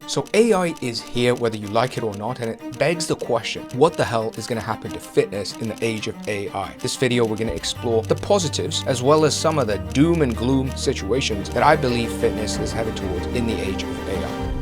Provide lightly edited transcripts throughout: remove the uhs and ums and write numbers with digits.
So AI is here whether you like it or not, and it begs the question, what the hell is going to happen to fitness in the age of AI? This video, we're going to explore the positives as well as some of the doom and gloom situations that I believe fitness is headed towards in the age of AI.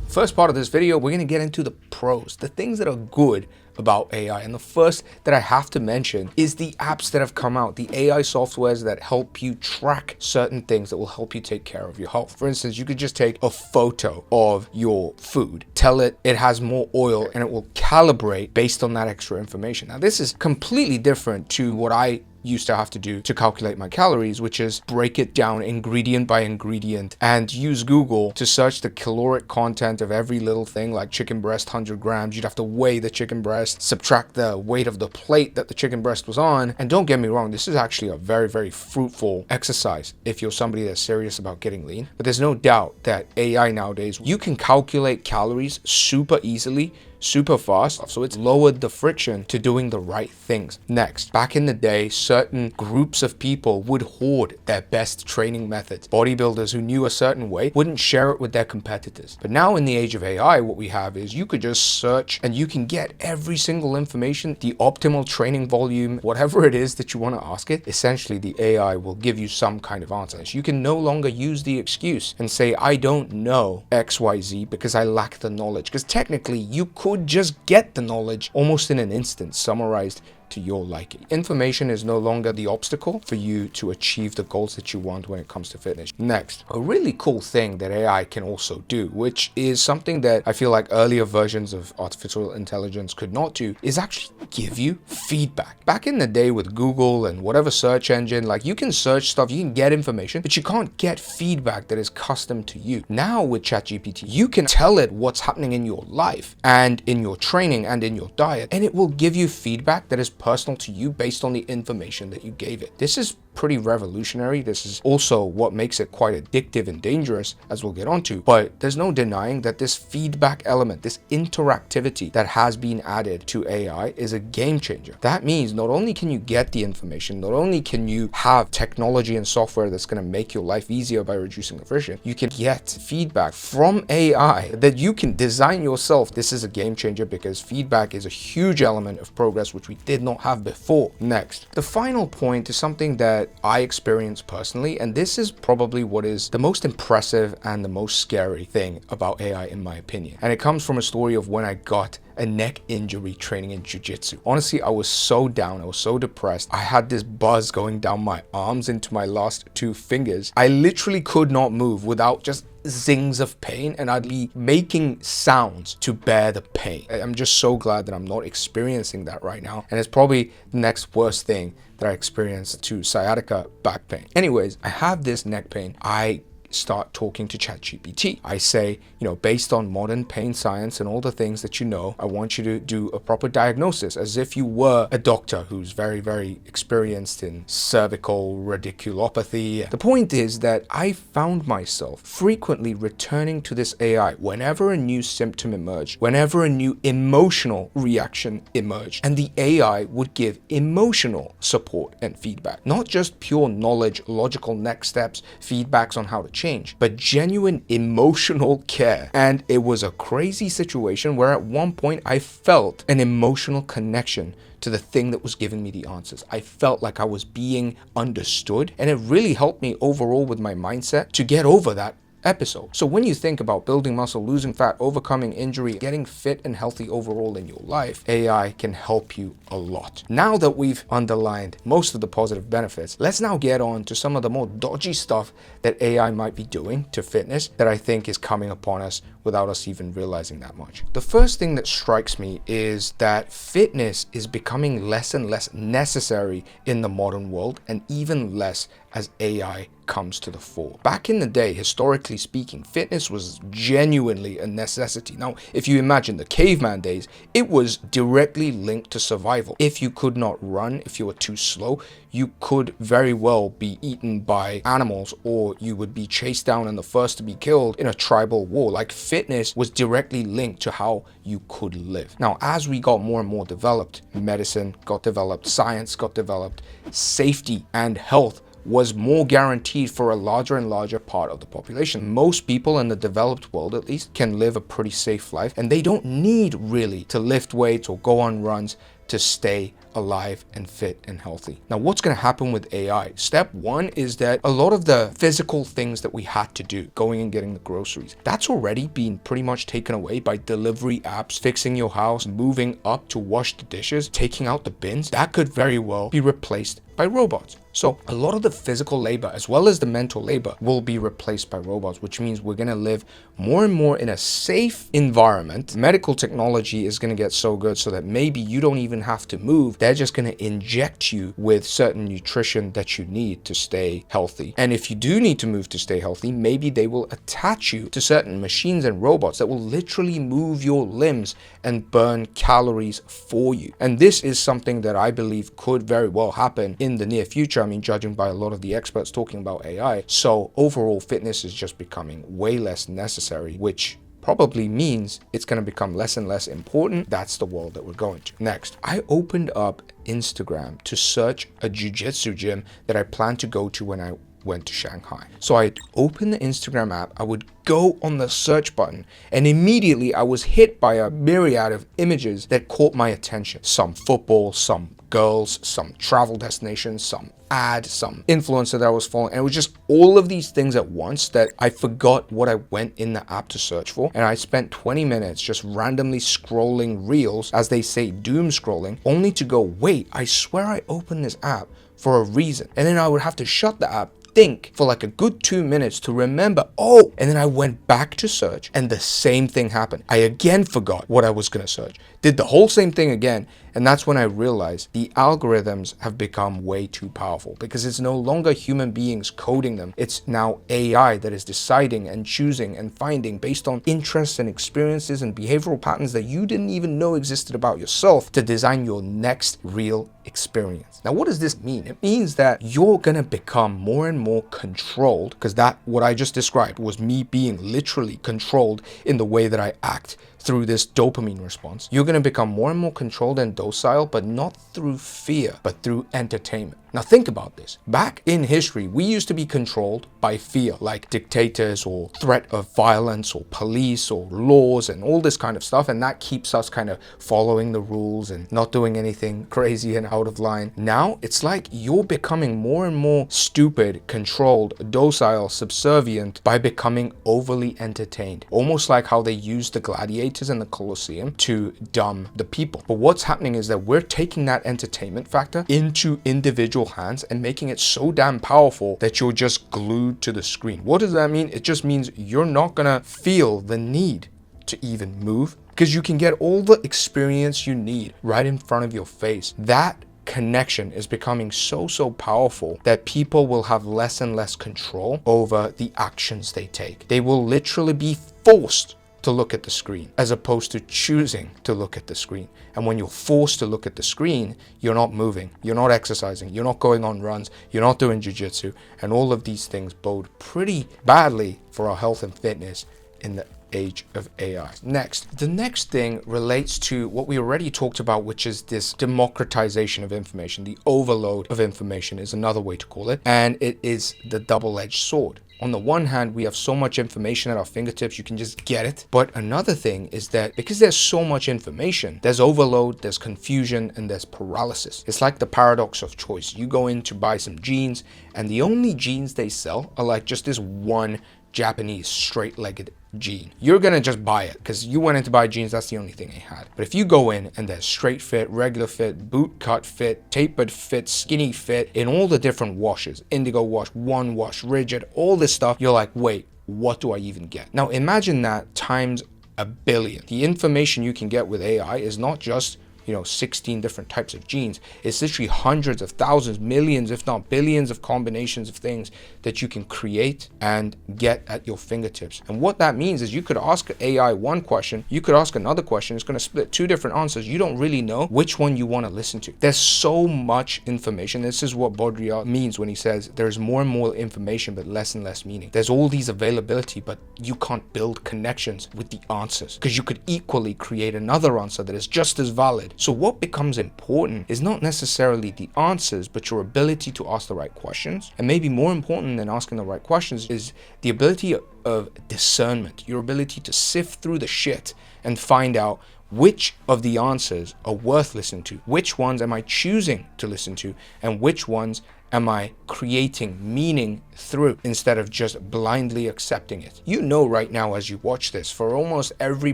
First part of this video, we're going to get into the pros, the things that are good about AI. And the first that I have to mention is the apps that have come out, the AI softwares that help you track certain things that will help you take care of your health. For instance, you could just take a photo of your food, tell it has more oil, and it will calibrate based on that extra information. Now, this is completely different to what I used to have to do to calculate my calories, which is break it down ingredient by ingredient and use Google to search the caloric content of every little thing, like chicken breast 100 grams. You'd have to weigh the chicken breast, subtract the weight of the plate that the chicken breast was on. And don't get me wrong, this is actually a very, very fruitful exercise if you're somebody that's serious about getting lean. But there's no doubt that AI nowadays, you can calculate calories super easily, super fast, so it's lowered the friction to doing the right things. Next, back in the day, certain groups of people would hoard their best training methods. Bodybuilders who knew a certain way wouldn't share it with their competitors. But now in the age of AI, what we have is you could just search and you can get every single information, the optimal training volume, whatever it is that you want to ask it. Essentially, the AI will give you some kind of answer. So you can no longer use the excuse and say, I don't know XYZ because I lack the knowledge. Because technically, you could just get the knowledge almost in an instant, summarized to your liking. Information is no longer the obstacle for you to achieve the goals that you want when it comes to fitness. Next, a really cool thing that AI can also do, which is something that I feel like earlier versions of artificial intelligence could not do, is actually give you feedback. Back in the day with Google and whatever search engine, like you can search stuff, you can get information, but you can't get feedback that is custom to you. Now with ChatGPT, you can tell it what's happening in your life and in your training and in your diet, and it will give you feedback that is personal to you based on the information that you gave it. This is pretty revolutionary. This is also what makes it quite addictive and dangerous, as we'll get onto. But there's no denying that this feedback element, this interactivity that has been added to AI is a game changer. That means not only can you get the information, not only can you have technology and software that's going to make your life easier by reducing the friction, you can get feedback from AI that you can design yourself. This is a game changer because feedback is a huge element of progress which we did not have before. Next, the final point is something that I experienced personally, and this is probably what is the most impressive and the most scary thing about AI in my opinion. And it comes from a story of when I got a neck injury training in jiu-jitsu. Honestly, I was so down, I was so depressed. I had this buzz going down my arms into my last two fingers. I literally could not move without just zings of pain, and I'd be making sounds to bear the pain. I'm just so glad that I'm not experiencing that right now, and it's probably the next worst thing that I experienced to sciatica back pain. Anyways, I have this neck pain. I start talking to ChatGPT. I say, based on modern pain science and all the things that you know, I want you to do a proper diagnosis as if you were a doctor who's very, very experienced in cervical radiculopathy. The point is that I found myself frequently returning to this AI whenever a new symptom emerged, whenever a new emotional reaction emerged, and the AI would give emotional support and feedback, not just pure knowledge, logical next steps, feedbacks on how to change, but genuine emotional care. And it was a crazy situation where at one point I felt an emotional connection to the thing that was giving me the answers. I felt like I was being understood, and it really helped me overall with my mindset to get over that episode. So when you think about building muscle, losing fat, overcoming injury, getting fit and healthy overall in your life, AI can help you a lot. Now that we've underlined most of the positive benefits, let's now get on to some of the more dodgy stuff that AI might be doing to fitness that I think is coming upon us without us even realizing that much. The first thing that strikes me is that fitness is becoming less and less necessary in the modern world, and even less as AI comes to the fore. Back in the day, historically speaking, fitness was genuinely a necessity. Now, if you imagine the caveman days, it was directly linked to survival. If you could not run, if you were too slow, you could very well be eaten by animals, or you would be chased down and the first to be killed in a tribal war. Like, fitness was directly linked to how you could live. Now, as we got more and more developed, medicine got developed, science got developed, safety and health was more guaranteed for a larger and larger part of the population. Most people in the developed world, at least, can live a pretty safe life, and they don't need really to lift weights or go on runs to stay alive and fit and healthy. Now, what's going to happen with AI? Step one is that a lot of the physical things that we had to do, going and getting the groceries, that's already been pretty much taken away by delivery apps, fixing your house, moving up to wash the dishes, taking out the bins. That could very well be replaced by robots. So a lot of the physical labor as well as the mental labor will be replaced by robots, which means we're going to live more and more in a safe environment. Medical technology is going to get so good so that maybe you don't even have to move. They're just going to inject you with certain nutrition that you need to stay healthy. And if you do need to move to stay healthy, maybe they will attach you to certain machines and robots that will literally move your limbs and burn calories for you. And this is something that I believe could very well happen in the near future. I mean, judging by a lot of the experts talking about AI. So overall fitness is just becoming way less necessary, which probably means it's going to become less and less important. That's the world that we're going to. Next, I opened up Instagram to search a jiu-jitsu gym that I plan to go to when I went to Shanghai. So I'd open the Instagram app, I would go on the search button, and immediately I was hit by a myriad of images that caught my attention. Some football, some girls, some travel destinations, some ad, some influencer that I was following. And it was just all of these things at once that I forgot what I went in the app to search for. And I spent 20 minutes just randomly scrolling reels, as they say, doom scrolling, only to go, wait, I swear I opened this app for a reason. And then I would have to shut the app, think for like a good 2 minutes to remember, oh, and then I went back to search and the same thing happened. I again forgot what I was going to search, did the whole same thing again. And that's when I realized the algorithms have become way too powerful, because it's no longer human beings coding them. It's now AI that is deciding and choosing and finding based on interests and experiences and behavioral patterns that you didn't even know existed about yourself to design your next real experience. Now, what does this mean? It means that you're going to become more and more controlled, because that what I just described was me being literally controlled in the way that I act through this dopamine response. You're going to become more and more controlled and docile, but not through fear, but through entertainment. Now think about this. Back in history, we used to be controlled by fear, like dictators or threat of violence or police or laws and all this kind of stuff. And that keeps us kind of following the rules and not doing anything crazy and out of line. Now it's like you're becoming more and more stupid, controlled, docile, subservient by becoming overly entertained. Almost like how they used the gladiators in the Colosseum to dumb the people. But what's happening is that we're taking that entertainment factor into individual hands and making it so damn powerful that you're just glued to the screen. What does that mean? It just means you're not gonna feel the need to even move, because you can get all the experience you need right in front of your face. That connection is becoming so powerful that people will have less and less control over the actions they take. They will literally be forced to look at the screen as opposed to choosing to look at the screen. And when you're forced to look at the screen, you're not moving, you're not exercising, you're not going on runs, you're not doing jiu-jitsu, and all of these things bode pretty badly for our health and fitness in the age of AI. Next, the next thing relates to what we already talked about, which is this democratization of information. The overload of information is another way to call it, and it is the double-edged sword. On the one hand, we have so much information at our fingertips, you can just get it. But another thing is that because there's so much information, there's overload, there's confusion, and there's paralysis. It's like the paradox of choice. You go in to buy some jeans, and the only jeans they sell are like just this one Japanese straight-legged jean. You're gonna just buy it because you went in to buy jeans, that's the only thing they had. But if you go in and there's straight fit, regular fit, boot cut fit, tapered fit, skinny fit, in all the different washes, indigo wash, one wash, rigid, all this stuff, you're like, wait, what do I even get? Now imagine that times a billion. The information you can get with AI is not just 16 different types of jeans. It's literally hundreds of thousands, millions, if not billions of combinations of things that you can create and get at your fingertips. And what that means is you could ask AI one question, you could ask another question, it's going to split two different answers. You don't really know which one you want to listen to. There's so much information. This is what Baudrillard means when he says there's more and more information but less and less meaning. There's all these availability, but you can't build connections with the answers, because you could equally create another answer that is just as valid So what becomes important is not necessarily the answers, but your ability to ask the right questions. And maybe more important than asking the right questions is the ability of discernment, your ability to sift through the shit and find out which of the answers are worth listening to, which ones am I choosing to listen to, and which ones am I creating meaning through instead of just blindly accepting it. You know right now as you watch this, for almost every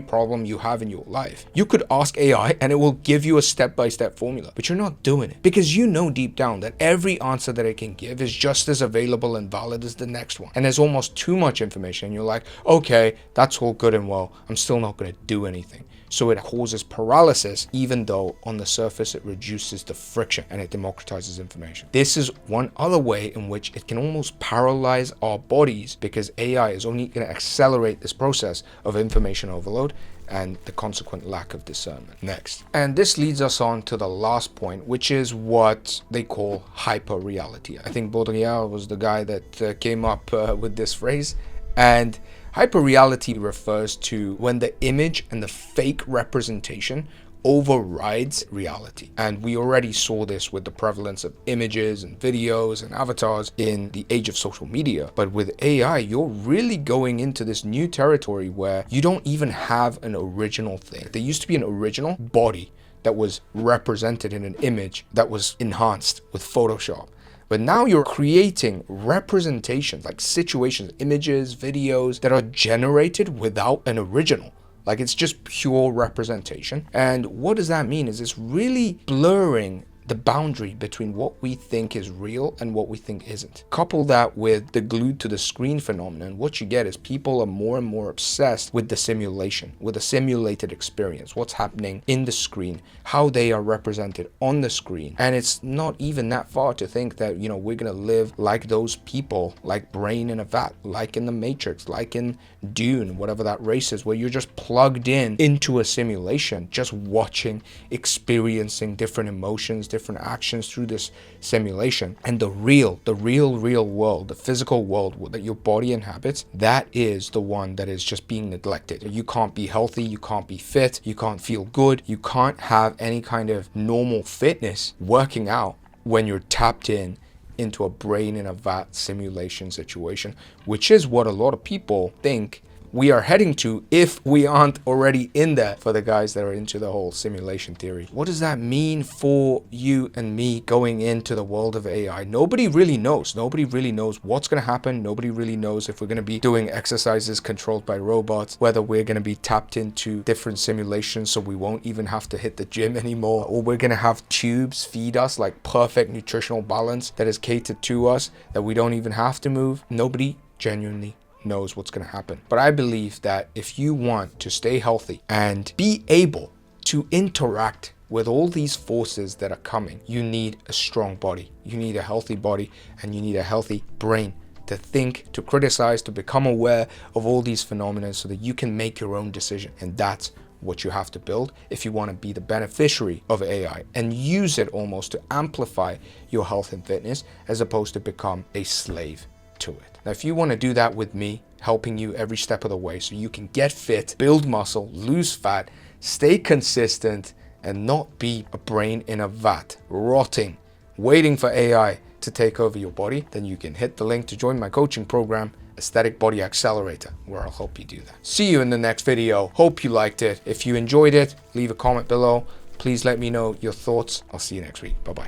problem you have in your life, you could ask AI and it will give you a step-by-step formula, but you're not doing it because you know deep down that every answer that it can give is just as available and valid as the next one. And there's almost too much information and you're like, okay, that's all good and well, I'm still not going to do anything. So it causes paralysis, even though on the surface it reduces the friction and it democratizes information. This is one other way in which it can almost paralyze our bodies, because AI is only going to accelerate this process of information overload and the consequent lack of discernment. Next. And this leads us on to the last point, which is what they call hyper reality. I think Baudrillard was the guy that came up with this phrase. And hyperreality refers to when the image and the fake representation overrides reality. And we already saw this with the prevalence of images and videos and avatars in the age of social media. But with AI, you're really going into this new territory where you don't even have an original thing. There used to be an original body that was represented in an image that was enhanced with Photoshop. But now you're creating representations, like situations, images, videos that are generated without an original. Like it's just pure representation. And what does that mean? Is it's really blurring the boundary between what we think is real and what we think isn't. Couple that with the glued to the screen phenomenon, what you get is people are more and more obsessed with the simulation, with a simulated experience, what's happening in the screen, how they are represented on the screen. And it's not even that far to think that, you know, we're gonna live like those people, like Brain in a Vat, like in the Matrix, like in Dune, whatever that race is, where you're just plugged in into a simulation, just watching, experiencing different emotions, different actions through this simulation. And the real world, the physical world that your body inhabits, that is the one that is just being neglected. You can't be healthy, you can't be fit, you can't feel good, you can't have any kind of normal fitness working out when you're tapped into a Brain in a Vat simulation situation, which is what a lot of people think we are heading to if we aren't already in there, for the guys that are into the whole simulation theory. What does that mean for you and me going into the world of AI? Nobody really knows. Nobody really knows what's going to happen. Nobody really knows if we're going to be doing exercises controlled by robots, whether we're going to be tapped into different simulations so we won't even have to hit the gym anymore, or we're going to have tubes feed us like perfect nutritional balance that is catered to us, that we don't even have to move. Nobody genuinely knows what's going to happen. But I believe that if you want to stay healthy and be able to interact with all these forces that are coming, you need a strong body, you need a healthy body, and you need a healthy brain to think, to criticize, to become aware of all these phenomena so that you can make your own decision. And that's what you have to build if you want to be the beneficiary of AI and use it almost to amplify your health and fitness, as opposed to become a slave to it. Now, if you want to do that with me, helping you every step of the way so you can get fit, build muscle, lose fat, stay consistent, and not be a brain in a vat, rotting, waiting for AI to take over your body, then you can hit the link to join my coaching program, Aesthetic Body Accelerator, where I'll help you do that. See you in the next video. Hope you liked it. If you enjoyed it, leave a comment below. Please let me know your thoughts. I'll see you next week. Bye-bye.